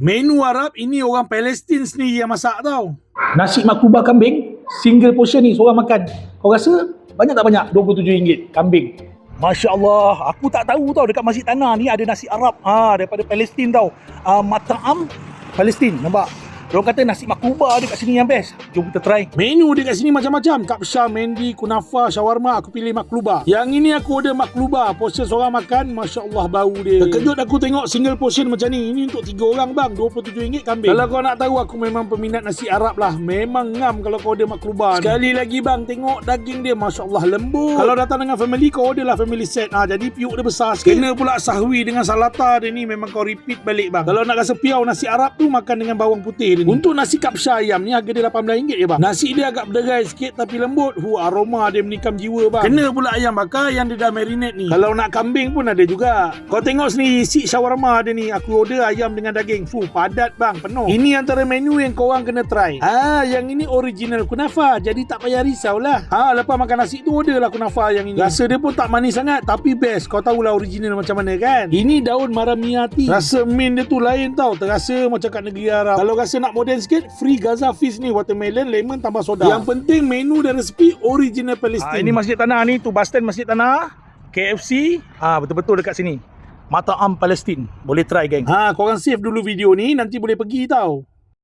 Menu Arab ini orang Palestin sendiri yang masak tau. Nasi maklubah kambing, single portion ni seorang makan. Kau rasa banyak tak banyak? RM27 kambing. Masya Allah, aku tak tahu tau dekat Masjid Tanah ni ada nasi Arab daripada Palestin tau. Mat'am Palestin, nampak? Diorang kata nasi maklubah dekat sini yang best. Jom kita try. Menu dekat sini macam-macam. Kapsha, mendi, kunafa, shawarma. Aku pilih maklubah. Yang ini aku order maklubah. Portion seorang makan, Masya Allah bau dia. Terkejut aku tengok single portion macam ni. Ini untuk 3 orang bang, RM27 kambing. Kalau kau nak tahu, aku memang peminat nasi Arab lah. Memang ngam kalau kau order maklubah. Sekali lagi bang, tengok daging dia, Masya Allah lembut. Kalau datang dengan family, kau order lah family set. Jadi piuk dia besar sikit. Kena pula sahwi dengan salata dia ni. Memang kau repeat balik bang. Kalau nak rasa piau nasi Arab tu, makan dengan bawang putih dia ni. Untuk nasi kapsha ayam ni harga dia RM18 je bang. Nasi dia agak berderai sikit tapi lembut. Aroma dia menikam jiwa bang. Kena pula ayam bakar yang dia dah marinate ni. Kalau nak kambing pun ada juga. Kau tengok sini isi shawarma dia ni. Aku order ayam dengan daging. Padat bang, penuh. Ini antara menu yang korang kena try. Yang ini original kunafa. Jadi tak payah risau lah. Lepas makan nasi tu order lah kunafa yang ini. Rasa dia pun tak manis sangat tapi best. Kau tahulah original macam mana kan. Ini daun maramiati. Rasa mint dia tu lain tau. Terasa macam kat negeri Arab. Kalau rasa nak modern sikit, free Gaza fish ni, watermelon, lemon tambah soda. Yang penting menu dan resepi original Palestin. Ini Masjid Tanah ni, tu bus stand Masjid Tanah, KFC, betul-betul dekat sini. Mat'am Palestin. Boleh try geng. Korang save dulu video ni, nanti boleh pergi tau.